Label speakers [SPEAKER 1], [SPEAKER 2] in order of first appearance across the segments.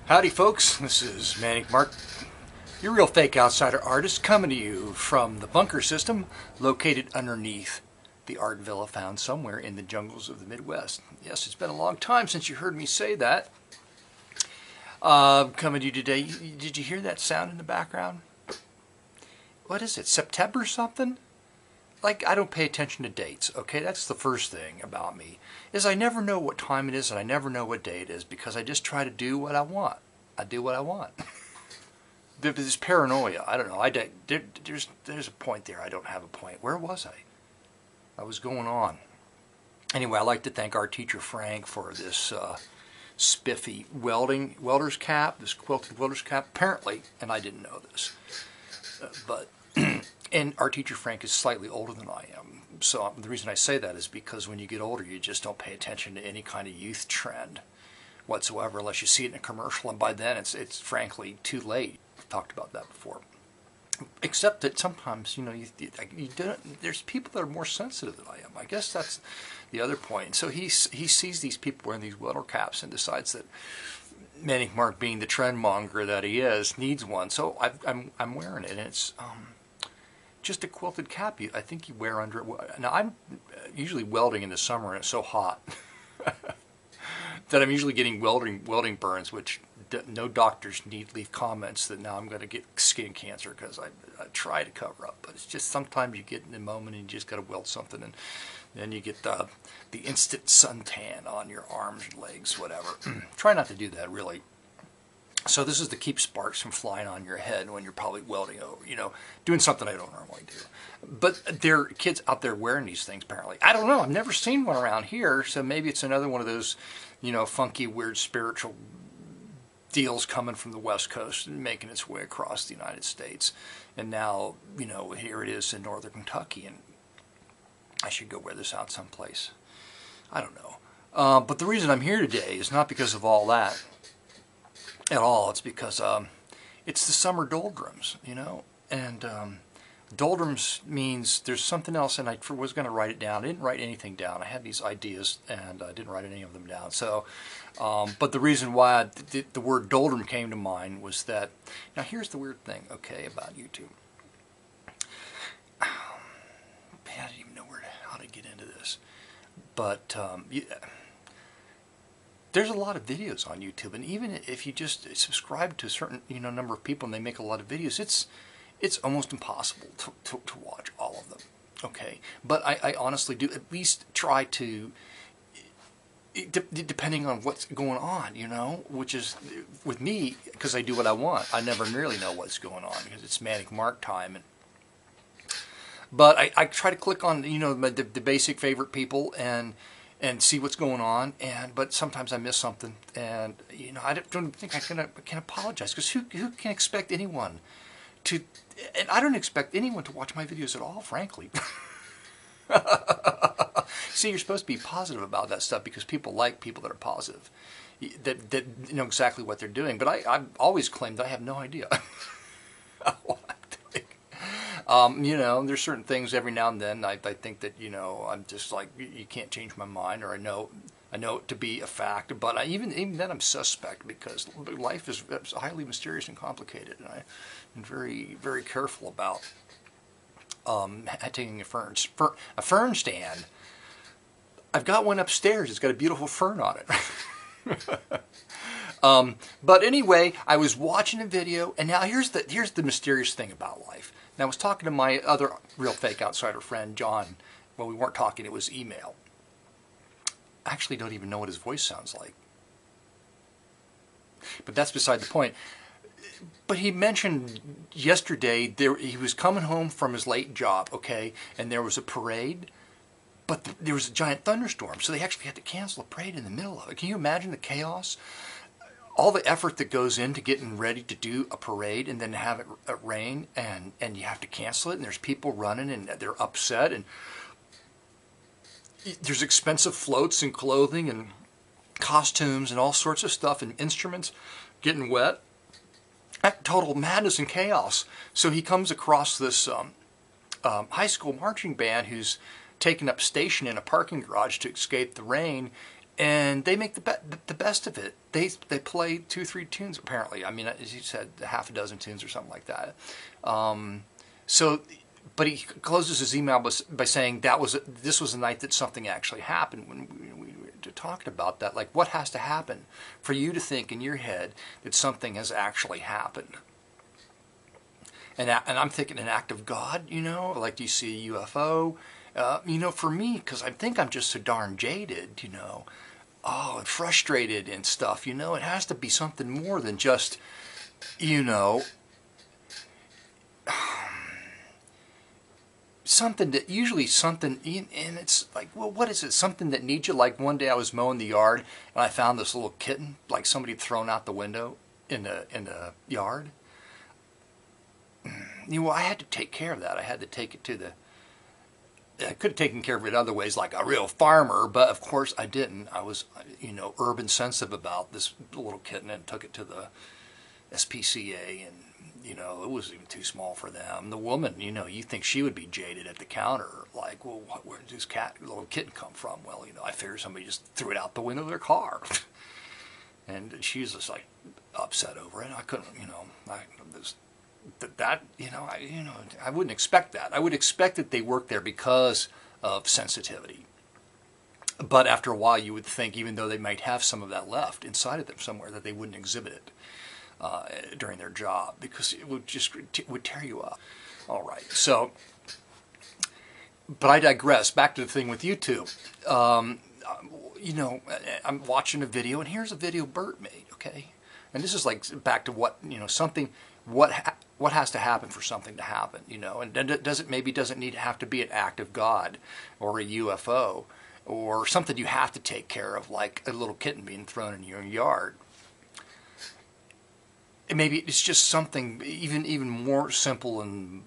[SPEAKER 1] Howdy folks, this is Manic Mark, your real fake outsider artist, coming to you from the bunker system located underneath the art villa found somewhere in the jungles of the Midwest. Yes, it's been a long time since you heard me say that. Coming to you today. Did you hear that sound in the background? What is it, September something? Like, I don't pay attention to dates, okay? That's the first thing about me, is I never know what time it is and I never know what day it is because I just try to do what I want. I do what I want. There's paranoia. I don't know. There's a point there. I don't have a point. Where was I? I was going on. Anyway, I'd like to thank our teacher Frank for this spiffy welder's cap, this quilted welder's cap, apparently, and I didn't know this, but and our teacher Frank is slightly older than I am. So the reason I say that is because when you get older, you just don't pay attention to any kind of youth trend whatsoever unless you see it in a commercial, and by then it's frankly too late. We've talked about that before. Except that sometimes, there's people that are more sensitive than I am. I guess that's the other point. So he sees these people wearing these welder caps and decides that Manic Mark, being the trend monger that he is, needs one. So I'm wearing it, and it's just a quilted cap. I think you wear under it. Now I'm usually welding in the summer, and it's so hot that I'm usually getting welding burns, which no doctors need leave comments that now I'm going to get skin cancer because I try to cover up. But it's just sometimes you get in the moment and you just got to weld something, and then you get the instant suntan on your arms and legs, whatever. Try not to do that, really. So this is to keep sparks from flying on your head when you're probably welding over, doing something I don't normally do. But there are kids out there wearing these things, apparently. I don't know. I've never seen one around here, so maybe it's another one of those, funky, weird spiritual deals coming from the West Coast and making its way across the United States. And now, here it is in northern Kentucky, and I should go wear this out someplace. I don't know. But the reason I'm here today is not because of all that at all. It's because it's the summer doldrums, and doldrums means there's something else, and I was going to write it down. I didn't write anything down. I had these ideas, and I didn't write any of them down. So, but the reason why the word doldrum came to mind was that, now here's the weird thing, okay, about YouTube. I didn't even know how to get into this, but there's a lot of videos on YouTube, and even if you just subscribe to a certain number of people and they make a lot of videos, it's almost impossible to watch all of them. Okay, but I honestly do at least try to, depending on what's going on, which is with me, because I do what I want. I never really know what's going on because it's Manic Mark time. But I try to click on the basic favorite people and see what's going on, but sometimes I miss something, and I don't think I can apologize, because who can expect anyone to, and I don't expect anyone to watch my videos at all, frankly. See, you're supposed to be positive about that stuff because people like people that are positive, that know exactly what they're doing. But I've always claimed I have no idea what I'm doing. There's certain things every now and then I think that I'm just like, you can't change my mind, or I know it to be a fact. But even then I'm suspect, because life is highly mysterious and complicated, and I'm very, very careful about taking a fern stand. I've got one upstairs. It's got a beautiful fern on it. But anyway, I was watching a video, and now here's the mysterious thing about life. And I was talking to my other real fake outsider friend, John. Well, we weren't talking, it was email. I actually don't even know what his voice sounds like. But that's beside the point. But he mentioned yesterday he was coming home from his late job, okay, and there was a parade, but there was a giant thunderstorm, so they actually had to cancel a parade in the middle of it. Can you imagine the chaos? All the effort that goes into getting ready to do a parade and then have it rain, and you have to cancel it, and there's people running and they're upset, and there's expensive floats and clothing and costumes and all sorts of stuff and instruments getting wet. Total madness and chaos. So he comes across this high school marching band who's taken up station in a parking garage to escape the rain, and they make the best of it. They play 2-3 tunes apparently. I mean, as you said, half a dozen tunes or something like that. So, but he closes his email by saying this was the night that something actually happened. When we were talking about that, like what has to happen for you to think in your head that something has actually happened? And I'm thinking an act of God, like do you see a UFO? For me, because I think I'm just so darn jaded, and frustrated and stuff, it has to be something more than just, something that usually something, and it's like, well, what is it? Something that needs you? Like one day I was mowing the yard and I found this little kitten, like somebody had thrown out the window in the yard. I had to take care of that. I had to take it to I could have taken care of it other ways, like a real farmer, but of course I didn't. I was, urban sensitive about this little kitten and took it to the SPCA, and it was even too small for them. The woman, you think she would be jaded at the counter, like, well, where did this little kitten come from? Well, I figured somebody just threw it out the window of their car, and she was just like upset over it. I couldn't, I wouldn't expect that. I would expect that they work there because of sensitivity. But after a while, you would think, even though they might have some of that left inside of them somewhere, that they wouldn't exhibit it during their job, because it would tear you up. All right. So, but I digress. Back to the thing with YouTube. I'm watching a video, and here's a video Bert made. Okay, and this is like back to what something. What has to happen for something to happen, and doesn't need to have to be an act of God or a UFO or something you have to take care of, like a little kitten being thrown in your yard. And maybe it's just something even more simple and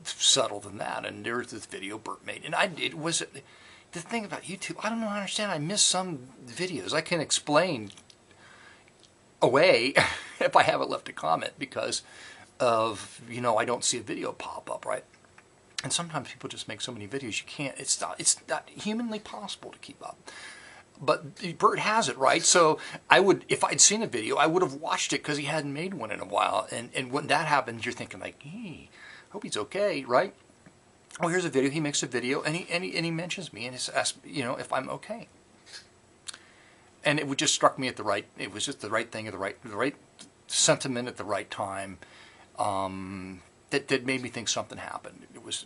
[SPEAKER 1] subtle than that. And there's this video Bert made, and the thing about YouTube, I don't know, I understand. I miss some videos. I can explain away if I haven't left a comment because of, I don't see a video pop up, right? And sometimes people just make so many videos you can't, it's not humanly possible to keep up. But Bert has it, right? So if I'd seen a video, I would have watched it because he hadn't made one in a while. And when that happens, you're thinking like, hey, hope he's okay, right? Oh, here's a video. He makes a video, and he mentions me and asks, if I'm okay. And it just struck me at it was just the right thing at the right sentiment at the right time, that made me think something happened. It was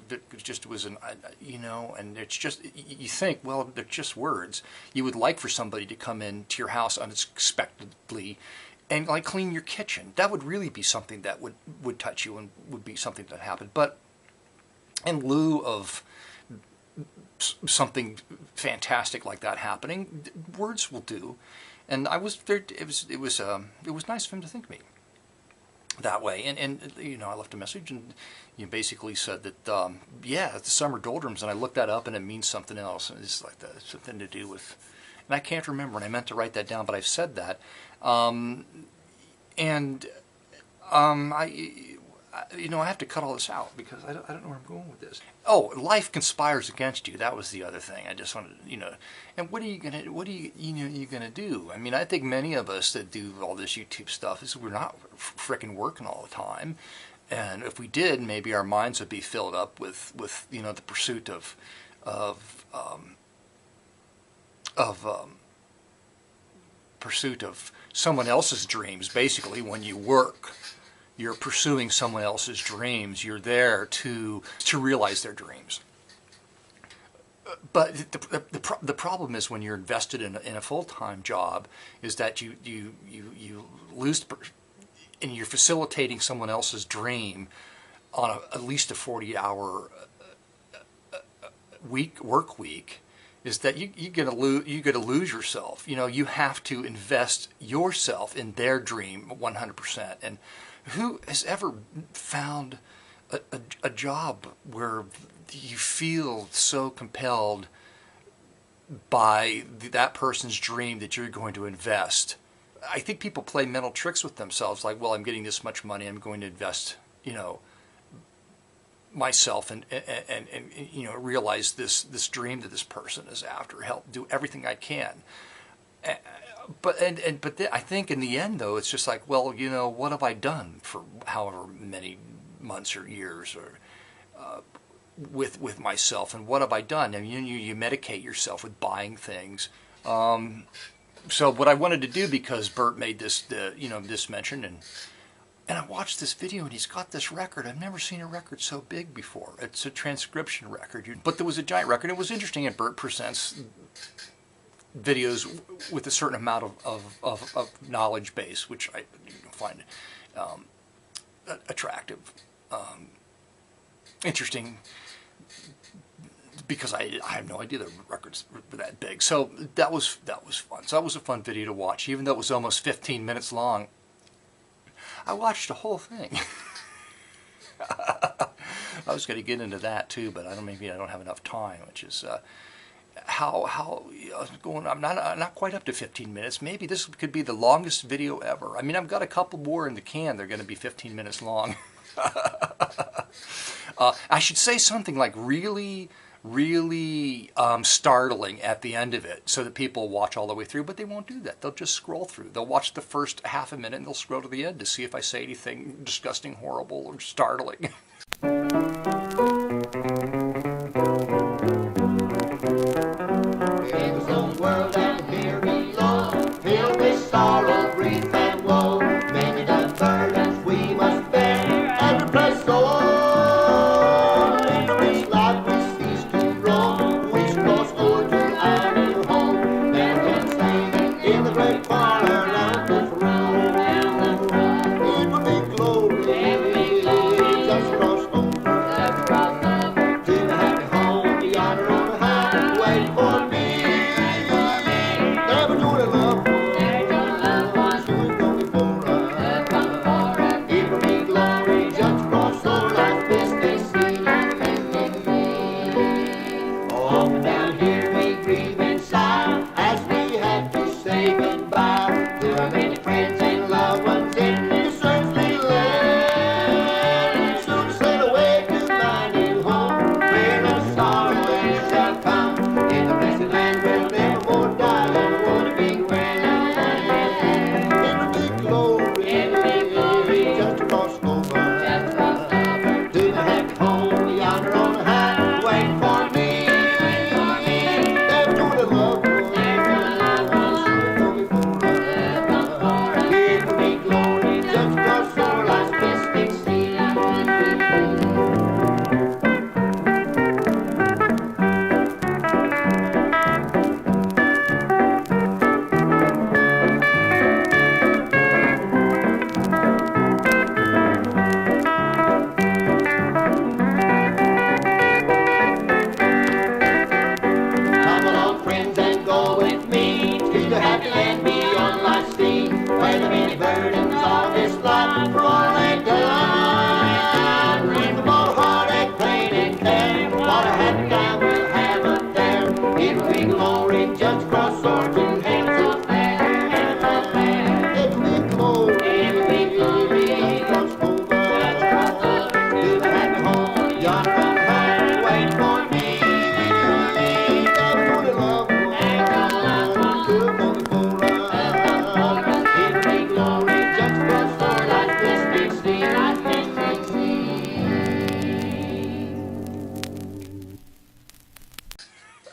[SPEAKER 1] and it's just, you think, well, they're just words. You would like for somebody to come into your house unexpectedly and like clean your kitchen. That would really be something that would touch you and would be something that happened. But in lieu of something fantastic like that happening, words will do. And I was there. It was nice of him to think of me that way. And I left a message, and you basically said that it's the summer doldrums, and I looked that up, and it means something else, and it's like something to do with. And I can't remember, and I meant to write that down, but I've said that. I have to cut all this out because I don't know where I'm going with this. Oh, life conspires against you. That was the other thing. I just wanted, and what are you gonna do? I mean, I think many of us that do all this YouTube stuff we're not frickin' working all the time, and if we did, maybe our minds would be filled up with the pursuit of someone else's dreams. Basically, when you work, you're pursuing someone else's dreams. You're there to realize their dreams. But the problem is when you're invested in a full-time job, is that you lose, and you're facilitating someone else's dream on at least a 40-hour work week. Is that you're gonna lose yourself. You have to invest yourself in their dream 100%. And who has ever found a job where you feel so compelled by that person's dream that you're going to invest? I think people play mental tricks with themselves, like, well, I'm getting this much money, I'm going to invest, myself and realize this dream that this person is after, help do everything I can. I think in the end though, it's just like, well, you know, what have I done for however many months or years or with myself, and what have I done? I mean, you medicate yourself with buying things. So what I wanted to do, because Bert made this this mention, and I watched this video, and he's got this record. I've never seen a record so big before. It's a transcription record, but there was a giant record. It was interesting, and Bert presents videos with a certain amount of knowledge base, which I find attractive, interesting, because I have no idea the records were that big. So that was fun. So that was a fun video to watch, even though it was almost 15 minutes long. I watched the whole thing. I was going to get into that too, but maybe I don't have enough time, which is how going. I'm not quite up to 15 minutes. Maybe this could be the longest video ever. I mean, I've got a couple more in the can. They're going to be 15 minutes long. I should say something like really startling at the end of it, so that people watch all the way through, but they won't do that. They'll just scroll through. They'll watch the first half a minute and they'll scroll to the end to see if I say anything disgusting, horrible, or startling.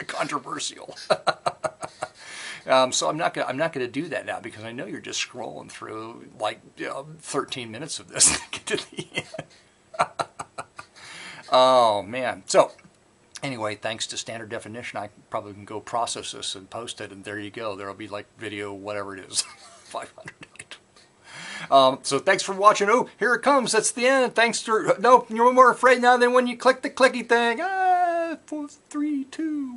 [SPEAKER 1] Controversial. So I'm not gonna do that now, because I know you're just scrolling through like 13 minutes of this to get to the end. Oh man. So anyway, thanks to standard definition, I probably can go process this and post it, and there you go. There'll be like video, whatever it is, 500. So thanks for watching. Oh, here it comes. That's the end. Thanks for, no, you're more afraid now than when you click the clicky thing. 4, 3, 2.